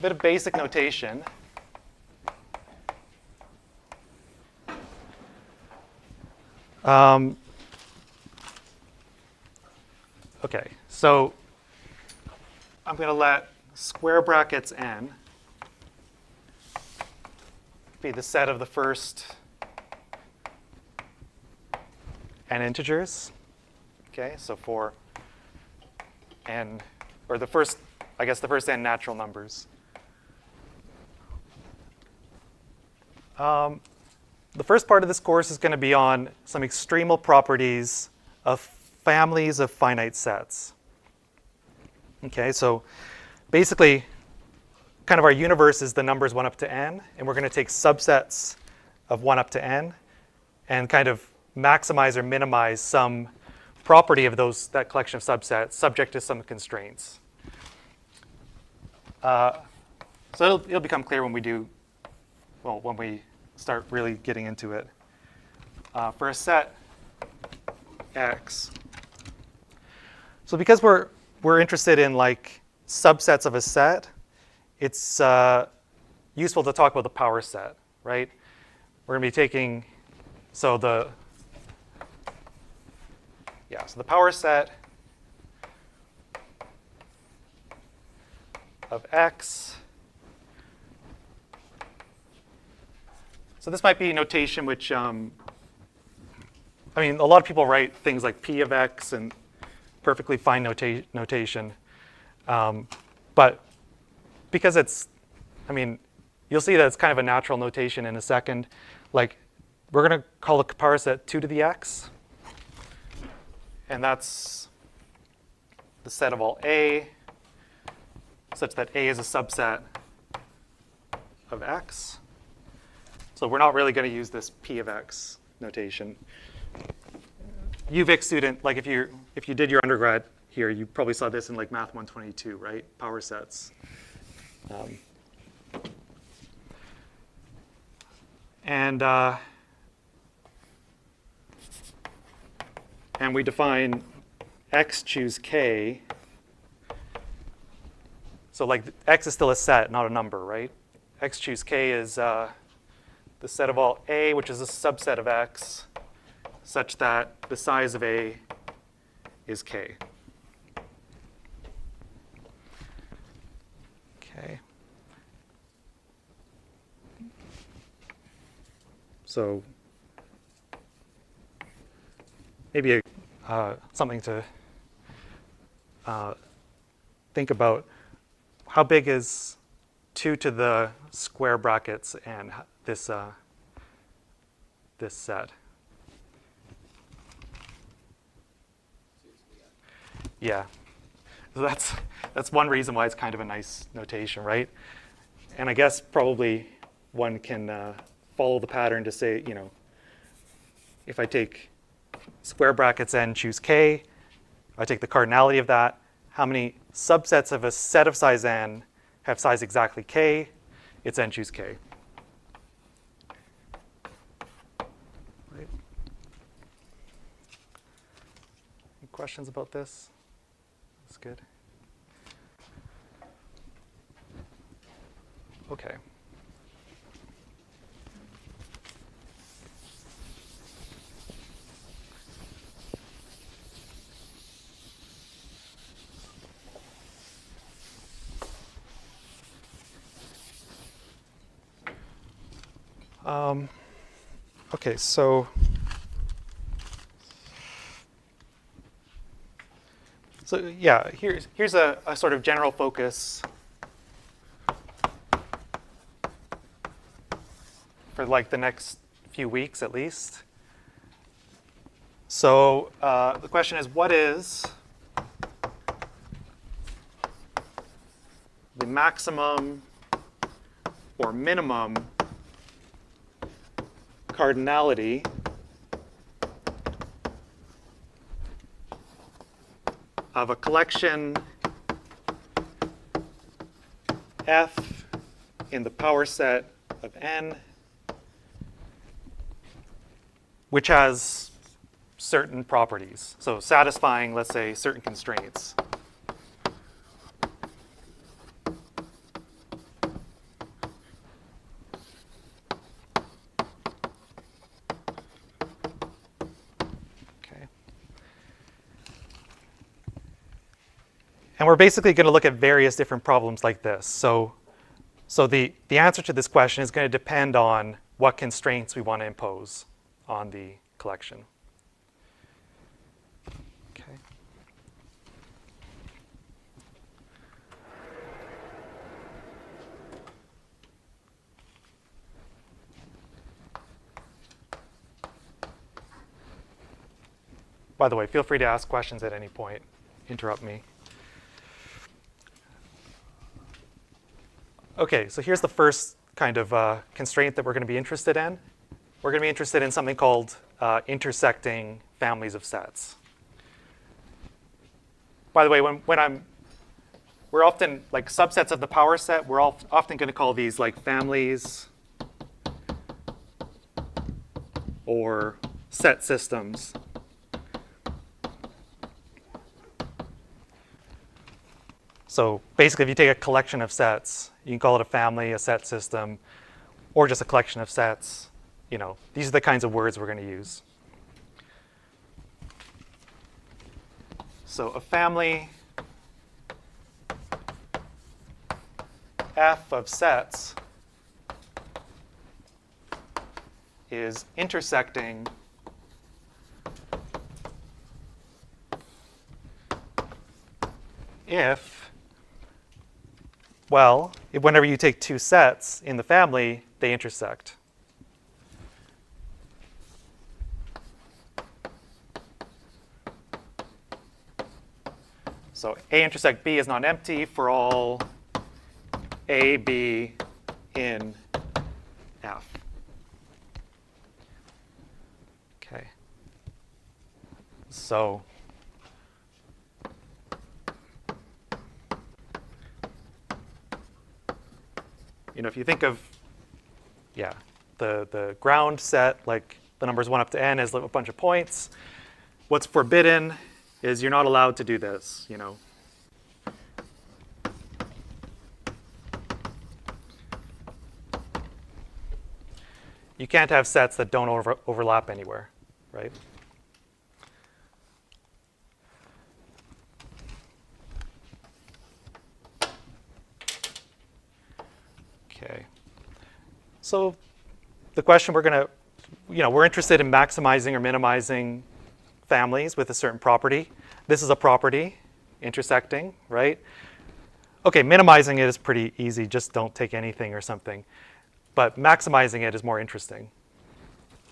bit of basic notation. Okay, so I'm going to let square brackets n be the set of the first n integers. Okay, so for n, or the first, I guess the first n natural numbers. The first part of this course is going to be on some extremal properties of families of finite sets. Okay, so basically, kind of our universe is the numbers 1 up to n, and we're going to take subsets of 1 up to n and kind of maximize or minimize some property of that collection of subsets subject to some constraints. So it'll become clear when we start really getting into it. For a set X, so because we're interested in like subsets of a set, it's useful to talk about the power set, right? We're going to be taking, so the power set of X. So this might be notation which, I mean, a lot of people write things like P of X and perfectly fine notation. But because it's, I mean, you'll see that it's kind of a natural notation in a second. Like, we're going to call the power set 2 to the x. And that's the set of all A, such that A is a subset of X. So we're not really going to use this P of X notation. UVic student, like if you did your undergrad here, you probably saw this in like Math 122, right? Power sets. And we define X choose K. So like X is still a set, not a number, right? X choose K is the set of all A, which is a subset of X, such that the size of A is K. Okay. So maybe something to think about. How big is 2 to the square brackets and this set? Yeah. So that's one reason why it's kind of a nice notation, right? And I guess probably one can follow the pattern to say, you know, if I take square brackets n choose k, I take the cardinality of that, how many subsets of a set of size n have size exactly k? It's n choose k. Right. Any questions about this? That's good. Okay. Okay, so yeah, here's a sort of general focus for like the next few weeks at least. So the question is, what is the maximum or minimum cardinality of a collection F in the power set of n, which has certain properties, so satisfying, let's say, certain constraints. And we're basically going to look at various different problems like this. So the answer to this question is going to depend on what constraints we want to impose on the collection. Okay. By the way, feel free to ask questions at any point. Interrupt me. Okay, so here's the first kind of constraint that we're going to be interested in. We're going to be interested in something called intersecting families of sets. By the way, we're often, like subsets of the power set, we're often going to call these like families or set systems. So basically, if you take a collection of sets, you can call it a family, a set system, or just a collection of sets. You know, these are the kinds of words we're going to use. So a family F of sets is intersecting if, well, whenever you take two sets in the family, they intersect. So A intersect B is non-empty for all A, B in F. Okay. So you know, if you think of, yeah, the ground set, like the numbers 1 up to n as a bunch of points, what's forbidden is you're not allowed to do this, you know. You can't have sets that don't overlap anywhere, right? Okay. So the question we're going to, you know, we're interested in maximizing or minimizing families with a certain property. This is a property, intersecting, right? Okay, minimizing it is pretty easy. Just don't take anything or something. But maximizing it is more interesting.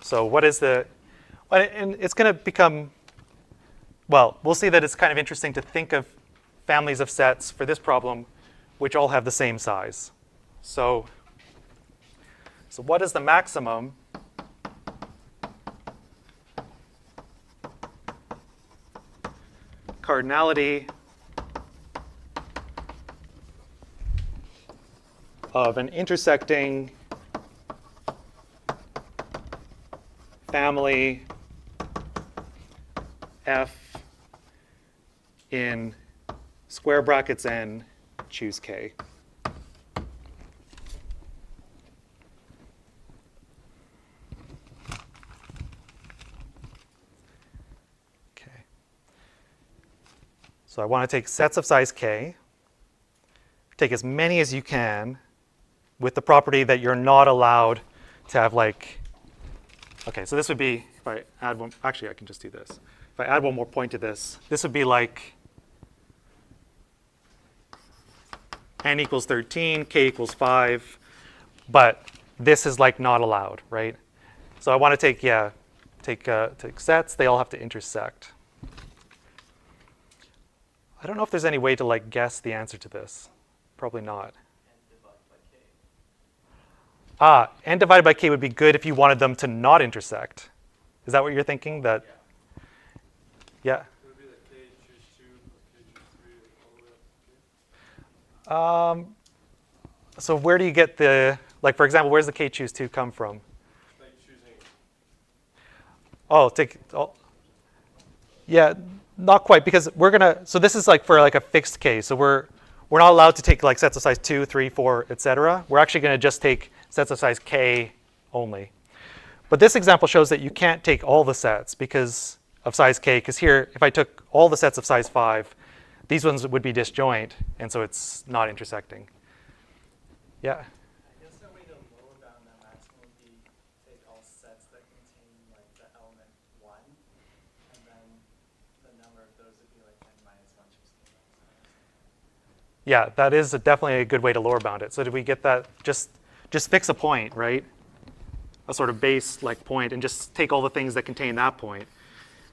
So what is the, and it's going to become, well, we'll see that it's kind of interesting to think of families of sets for this problem which all have the same size. So what is the maximum cardinality of an intersecting family F in square brackets n, choose K? So I want to take sets of size k, take as many as you can with the property that you're not allowed to have like, okay, so this would be, if I add one, actually I can just do this. If I add one more point to this, this would be like n equals 13, k equals 5, but this is like not allowed, right? So I want to take, yeah, take sets, they all have to intersect. I don't know if there's any way to like guess the answer to this. Probably not. N divided by k would be good if you wanted them to not intersect. Is that what you're thinking? That, yeah. It would be like k choose 2 plus k choose 3 all the way up to k. So where do you get the, like for example, where's the k choose 2 come from? Like choosing. Oh, yeah. Not quite, because we're gonna, so this is like for like a fixed k. So we're not allowed to take like sets of size 2, 3, 4, etc. We're actually gonna just take sets of size k only. But this example shows that you can't take all the sets because of size k, because here, if I took all the sets of size 5, these ones would be disjoint, and so it's not intersecting. Yeah? I guess the way to lower bound that maximum would be take all sets that contain like the element 1, and then the number of those would be like n minus 1 choose k minus 1. Yeah, that is definitely a good way to lower bound it. So did we get that? Just fix a point, right? A sort of base like point, and just take all the things that contain that point.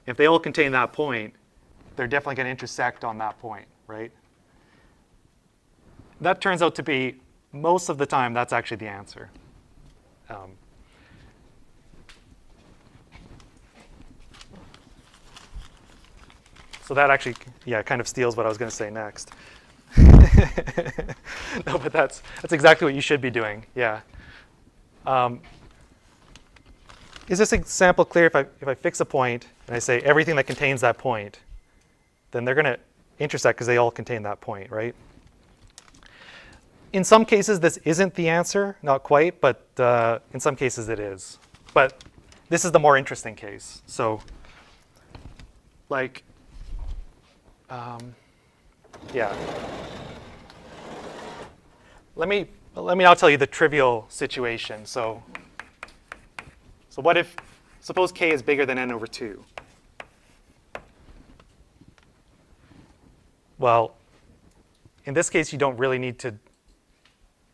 If they all contain that point, they're definitely going to intersect on that point, right? That turns out to be, most of the time, that's actually the answer. So that actually, yeah, kind of steals what I was going to say next. No, but that's exactly what you should be doing, yeah. Is this example clear? If I fix a point and I say everything that contains that point, then they're going to intersect because they all contain that point, right? In some cases, this isn't the answer, not quite, but in some cases it is. But this is the more interesting case. So, like, yeah. Let me now tell you the trivial situation. So what if, suppose k is bigger than n over 2? Well, in this case, you don't really need to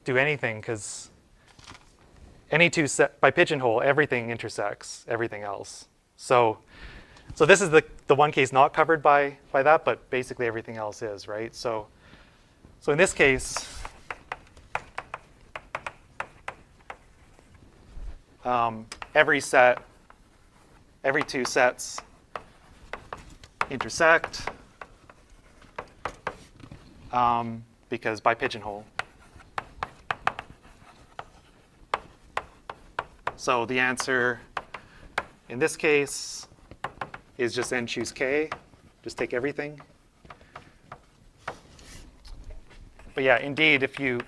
do anything because any two set by pigeonhole, everything intersects everything else. So this is the one case not covered by that, but basically everything else is, right? So in this case, every two sets intersect because by pigeonhole. So the answer in this case is just n choose k. Just take everything. But yeah, indeed, if your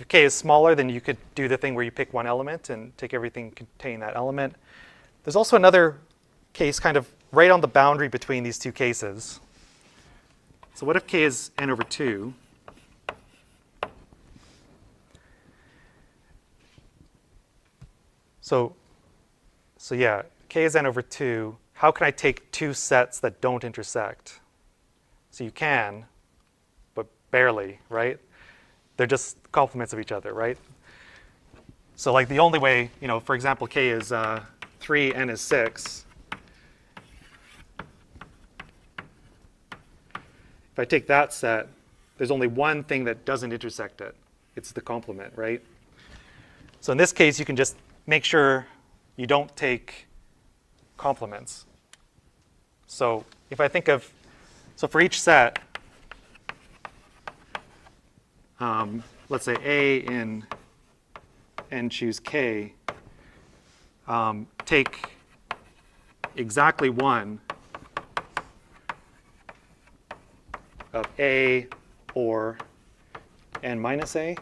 k is smaller, then you could do the thing where you pick one element and take everything containing that element. There's also another case kind of right on the boundary between these two cases. So what if k is n over 2? So yeah, k is n over 2. How can I take two sets that don't intersect? So you can, but barely, right? They're just complements of each other, right? So like the only way, for example, k is 3, n is 6. If I take that set, there's only one thing that doesn't intersect it. It's the complement, right? So in this case, you can just make sure you don't take complements. So if I think of, so for each set, let's say A in n choose k, take exactly one of A or n minus A.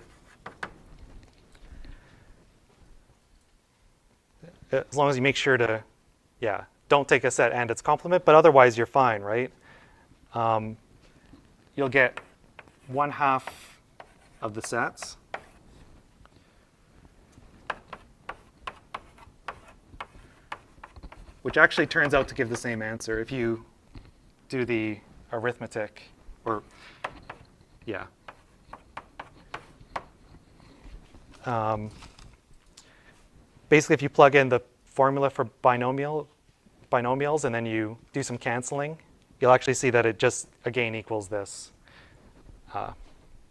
As long as you make sure to, yeah, don't take a set and its complement, but otherwise you're fine, right? You'll get 1/2 of the sets. Which actually turns out to give the same answer if you do the arithmetic, or, yeah. Basically, if you plug in the formula for binomials and then you do some canceling, you'll actually see that it just, again, equals this.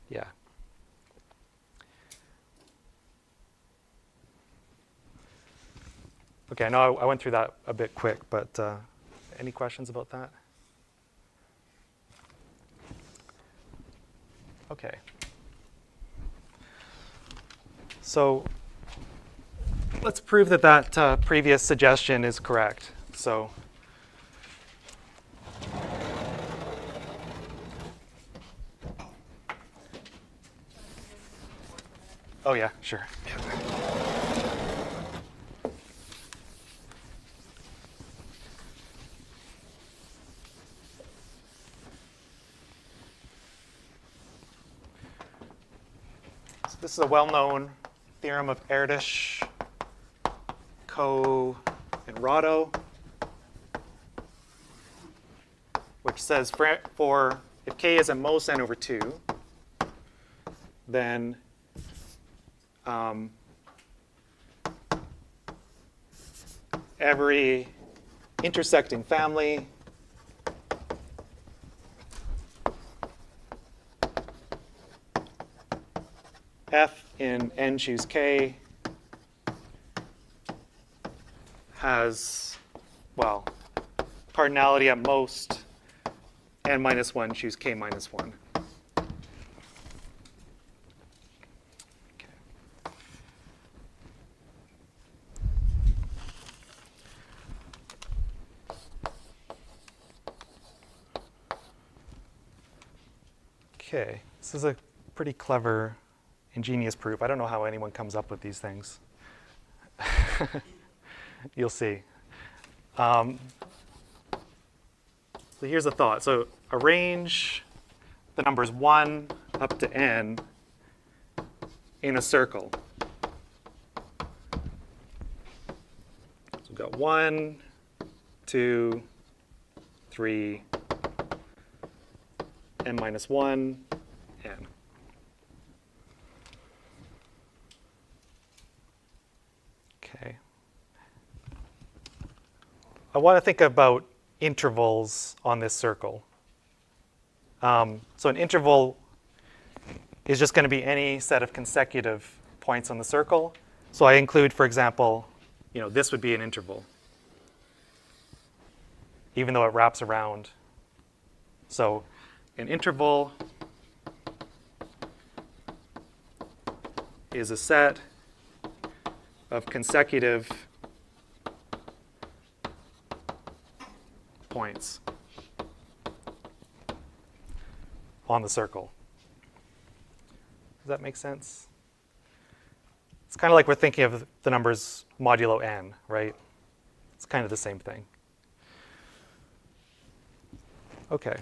Yeah. OK, I know I went through that a bit quick, but any questions about that? OK. So let's prove that that previous suggestion is correct. So oh, yeah, sure. This is a well-known theorem of Erdős-Ko-Rado, which says for if k is at most n over 2, then every intersecting family f in n choose k has, well, cardinality at most n minus 1 choose k minus 1. Okay, this is a pretty clever, ingenious proof. I don't know how anyone comes up with these things. You'll see. So here's a thought. So arrange the numbers 1 up to n in a circle. So we've got 1, 2, 3, n minus 1, n. Okay. I want to think about intervals on this circle. So an interval is just going to be any set of consecutive points on the circle. So I include, for example, this would be an interval, even though it wraps around. So an interval is a set of consecutive points on the circle. Does that make sense? It's kind of like we're thinking of the numbers modulo n, right? It's kind of the same thing. Okay.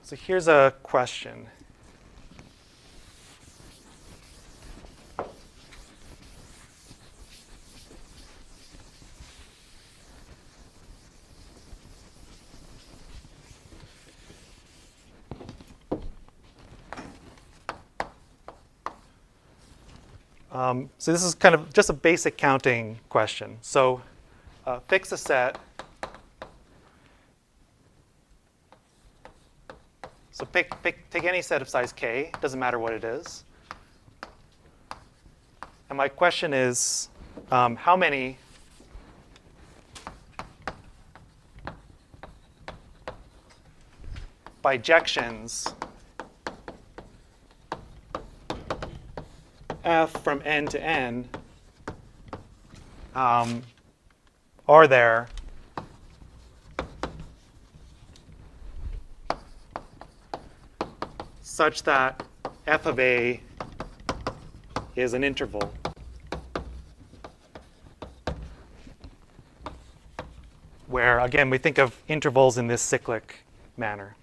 So here's a question. So this is kind of just a basic counting question. So fix a set. So take any set of size k, doesn't matter what it is. And my question is, how many bijections f from n to n are there such that f of a is an interval? Where, again, we think of intervals in this cyclic manner.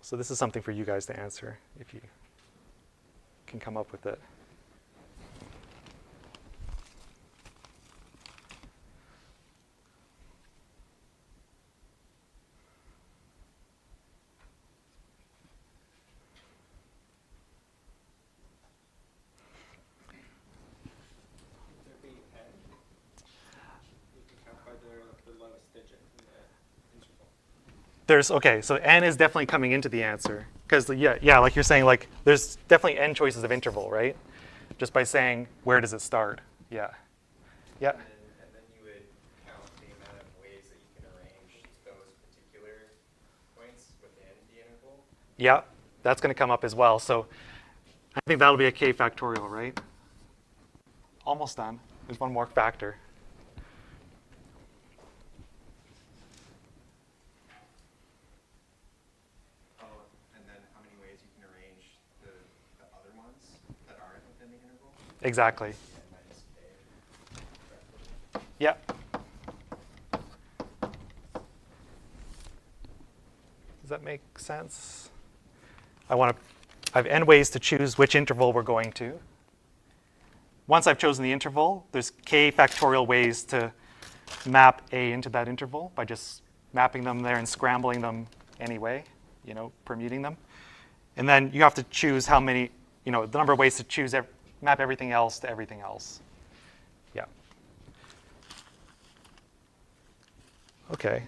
So this is something for you guys to answer, if you can come up with it. Okay, so n is definitely coming into the answer. Because, yeah, like you're saying, like there's definitely n choices of interval, right? Just by saying, where does it start? Yeah. Yeah. And then you would count the amount of ways that you can arrange those particular points within the interval. Yeah, that's going to come up as well. So I think that'll be a k factorial, right? Almost done. There's one more factor. exactly. n minus k. Yeah. Does that make sense? I have n ways to choose which interval we're going to. Once I've chosen the interval, there's k factorial ways to map A into that interval by just mapping them there and scrambling them anyway, permuting them. And then you have to choose how many, the number of ways to choose, map everything else to everything else. Yeah. Okay.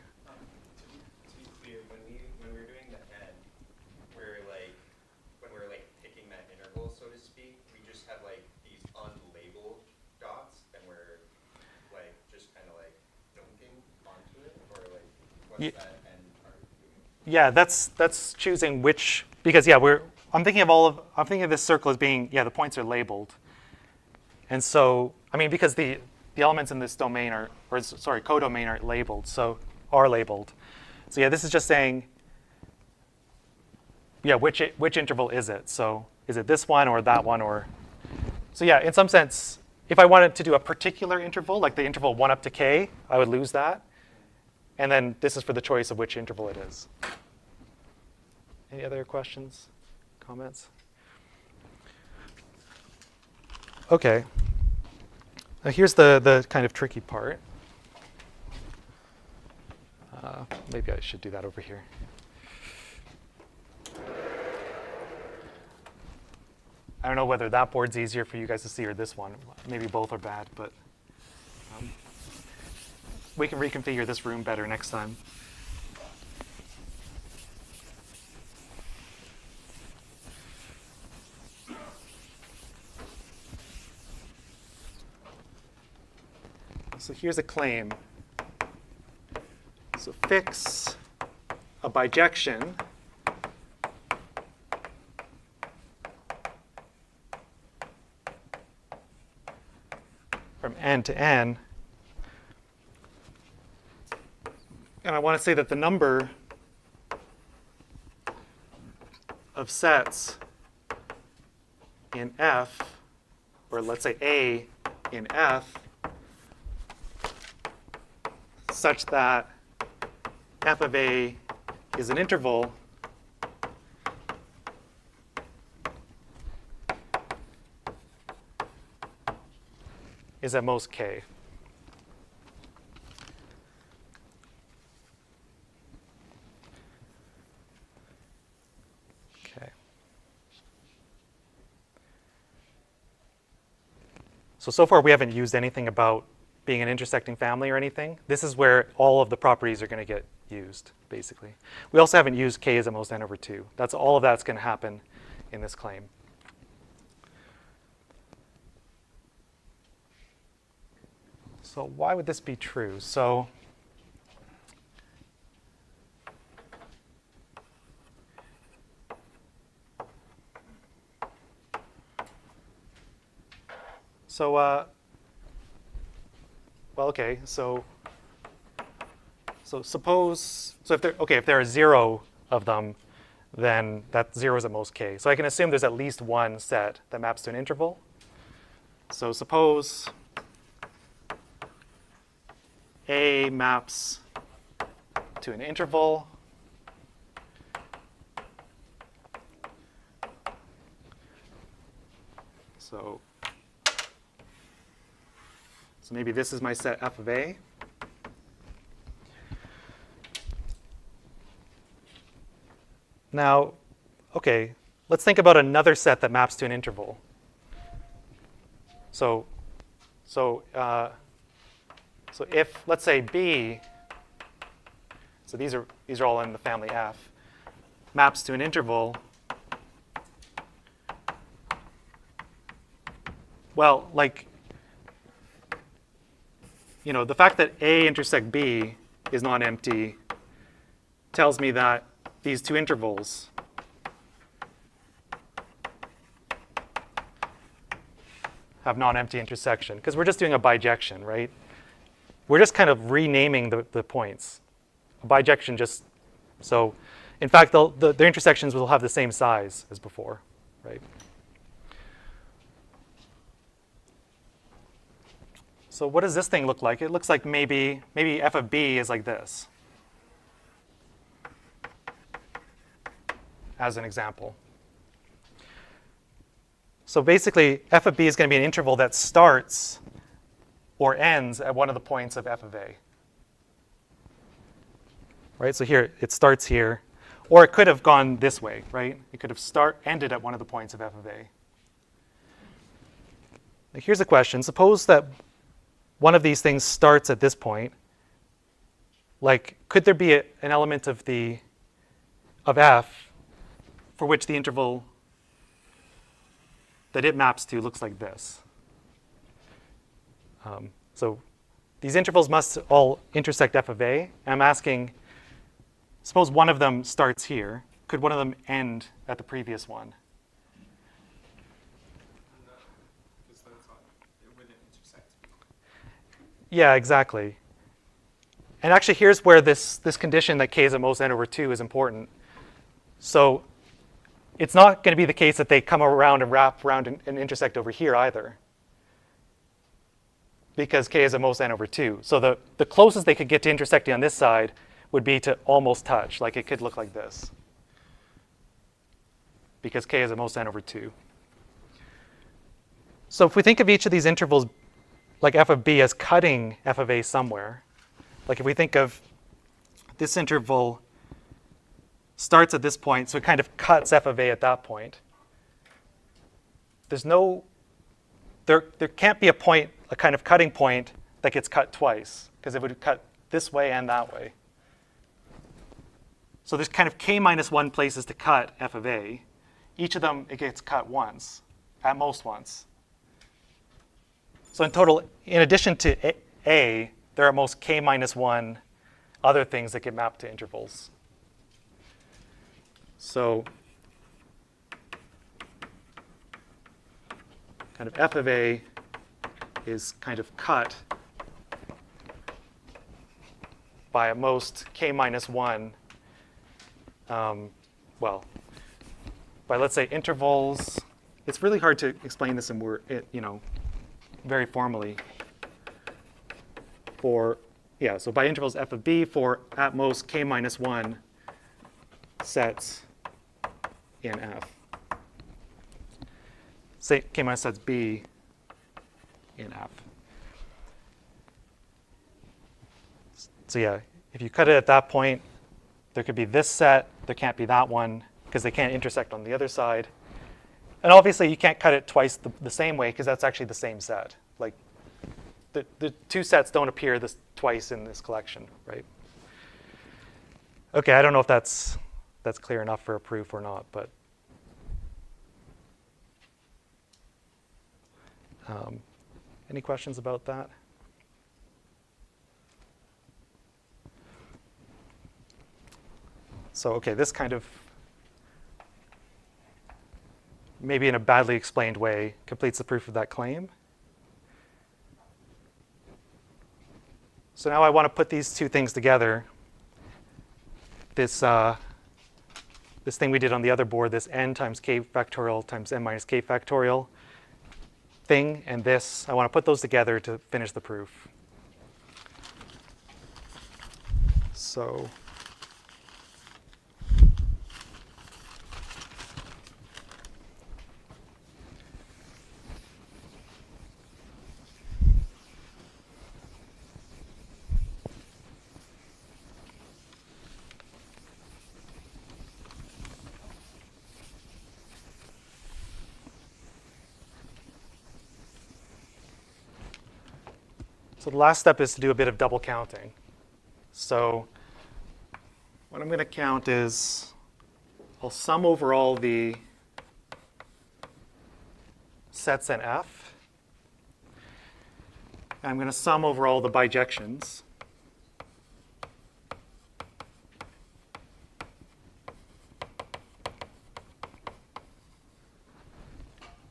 To be clear, when we're doing the n, when we're picking that interval, so to speak, we just have these unlabeled dots, and we're just kind of dunking onto it, or what's Yeah. that n part doing? Yeah, that's choosing which, because yeah, I'm thinking of this circle as being, the points are labeled. And so, because the elements in this domain codomain are labeled. So yeah, this is just saying, which interval is it? So is it this one or that one or? So yeah, in some sense, if I wanted to do a particular interval, like the interval 1 up to k, I would lose that. And then this is for the choice of which interval it is. Any other questions, comments? Okay. Now here's the kind of tricky part. Maybe I should do that over here. I don't know whether that board's easier for you guys to see or this one. Maybe both are bad, but we can reconfigure this room better next time. So here's a claim. So fix a bijection from n to n. And I want to say that the number of sets in F, or let's say A in F, such that f of A is an interval is at most k. Okay. So far we haven't used anything about being an intersecting family or anything. This is where all of the properties are going to get used, basically. We also haven't used k as at most n over 2. All of that's going to happen in this claim. So why would this be true? So well, okay, so suppose, if there are 0 of them, then that 0 is at most k. So I can assume there's at least one set that maps to an interval. So suppose A maps to an interval. So maybe this is my set f of A. Now, okay, let's think about another set that maps to an interval. So if, let's say, B, so these are all in the family F, maps to an interval, well, the fact that A intersect B is non-empty tells me that these two intervals have non-empty intersection, because we're just doing a bijection, right? We're just kind of renaming the points. A bijection just, so in fact, their intersections will have the same size as before, right? So what does this thing look like? It looks like maybe f of b is like this, as an example. So basically, f of b is going to be an interval that starts or ends at one of the points of f of a. Right? So here, it starts here. Or it could have gone this way, right? It could have ended at one of the points of f of a. Now here's a question. Suppose that one of these things starts at this point. Like, could there be an element of f for which the interval that it maps to looks like this? So these intervals must all intersect f of a. And I'm asking, suppose one of them starts here. Could one of them end at the previous one? No, because it wouldn't intersect. Yeah, exactly. And actually, here's where this condition that k is at most n over 2 is important. So it's not going to be the case that they come around and wrap around and intersect over here either, because k is at most n over 2. So the closest they could get to intersecting on this side would be to almost touch. Like, it could look like this, because k is at most n over 2. So if we think of each of these intervals like f of b as cutting f of a somewhere, like if we think of this interval starts at this point, so it kind of cuts f of a at that point. There can't be a point, a kind of cutting point that gets cut twice, because it would cut this way and that way. So there's kind of k minus 1 places to cut f of a. Each of them, it gets cut once, at most once. So in total, in addition to a, there are at most k minus 1 other things that get mapped to intervals. So kind of f of a is kind of cut by at most k minus 1, well, by, let's say, intervals. It's really hard to explain this in very formally. So by intervals f of b for at most k minus 1 sets in F. Say k minus sets b in F. So yeah, if you cut it at that point, there could be this set, there can't be that one, because they can't intersect on the other side. And obviously, you can't cut it twice the same way, because that's actually the same set. Like, the two sets don't appear twice in this collection, right? OK, I don't know if that's clear enough for a proof or not, but any questions about that? So OK, this kind of, maybe in a badly explained way, completes the proof of that claim. So now I want to put these two things together. This thing we did on the other board, this n times k factorial times n minus k factorial thing, and this, I want to put those together to finish the proof. So the last step is to do a bit of double counting. So what I'm going to count is I'll sum over all the sets in F. And I'm going to sum over all the bijections.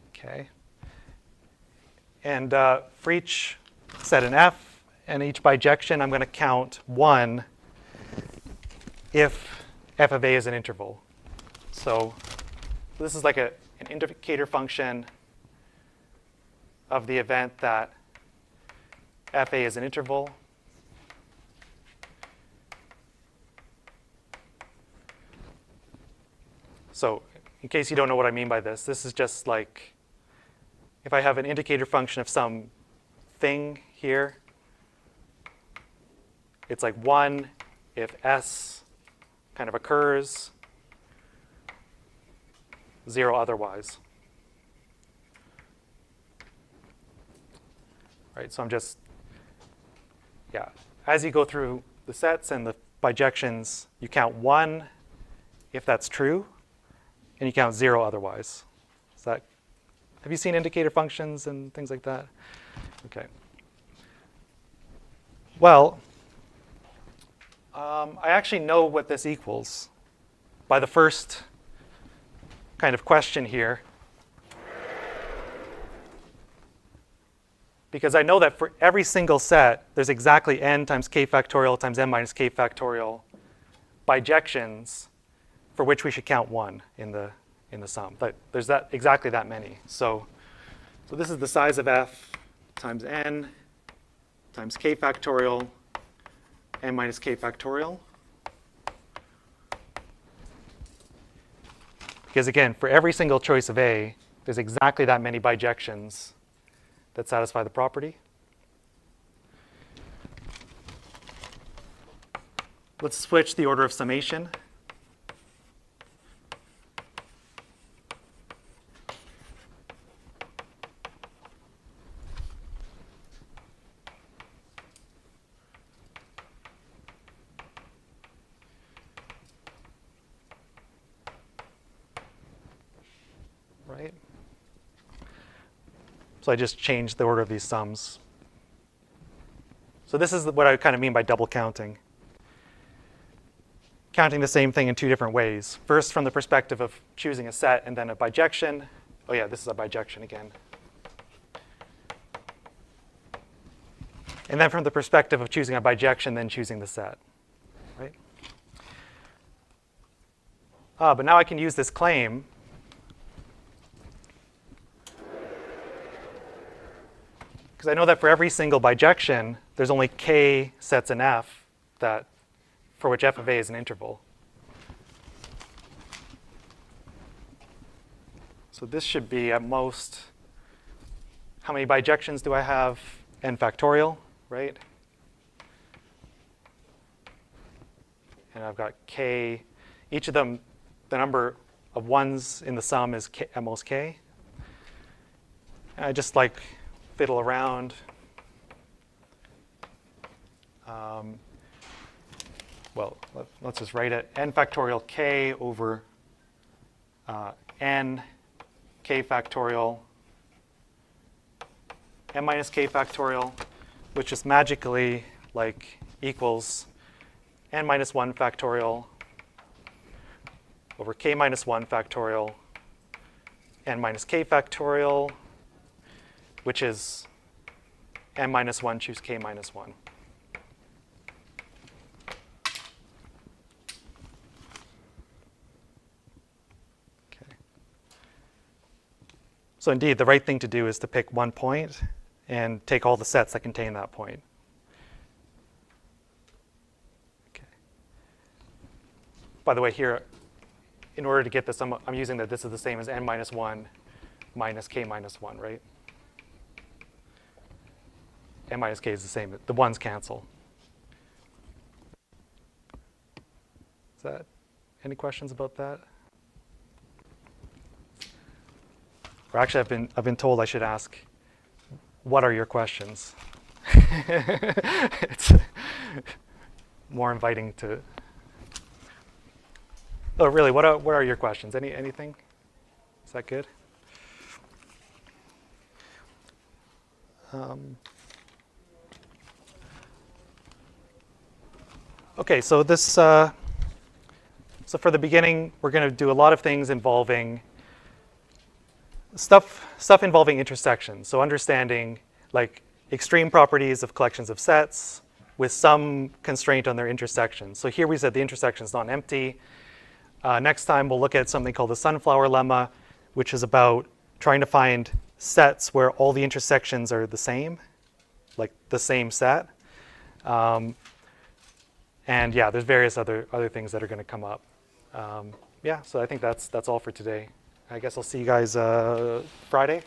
OK. And for each set in F and each bijection, I'm going to count 1 if f of a is an interval. So this is like an indicator function of the event that FA is an interval. So in case you don't know what I mean by this, this is just like if I have an indicator function of some thing here, it's like 1 if S kind of occurs, 0 otherwise. Right, so I'm just, yeah, as you go through the sets and the bijections, you count 1 if that's true, and you count 0 otherwise. Is that, have you seen indicator functions and things like that? Okay. Well, I actually know what this equals by the first kind of question here. Because I know that for every single set, there's exactly n times k factorial times n minus k factorial bijections for which we should count 1 in the sum. But there's that exactly that many. So this is the size of f times n times k factorial n minus k factorial. Because again, for every single choice of A, there's exactly that many bijections that satisfy the property. Let's switch the order of summation. Right? So I just changed the order of these sums. So this is what I kind of mean by double counting. Counting the same thing in 2 different ways. First, from the perspective of choosing a set and then a bijection. Oh yeah, this is a bijection again. And then from the perspective of choosing a bijection, then choosing the set. Right? But now I can use this claim because I know that for every single bijection, there's only k sets in F that for which f of A is an interval. So this should be at most, how many bijections do I have? N factorial, right? And I've got k. Each of them, the number of ones in the sum is k, at most k. And I just like fiddle around. Well, let's just write it. N factorial k over n k factorial n minus k factorial, which just magically like equals n minus 1 factorial over k minus 1 factorial n minus k factorial, which is n minus 1 choose k minus 1. Okay. So indeed, the right thing to do is to pick one point and take all the sets that contain that point. Okay. By the way, here, in order to get this, I'm using that this is the same as n minus 1 minus k minus 1, right? N minus k is the same. The ones cancel. Is that any questions about that? Or actually, I've been told I should ask, what are your questions? It's more inviting to. Oh, really? What are your questions? Anything? Is that good? Okay, so this. So for the beginning, we're going to do a lot of things involving stuff involving intersections. So understanding like extreme properties of collections of sets with some constraint on their intersection. So here we said the intersection is non-empty. Next time we'll look at something called the sunflower lemma, which is about trying to find sets where all the intersections are the same. like the same set. And yeah, there's various other things that are going to come up. Yeah, so I think that's all for today. I guess I'll see you guys Friday.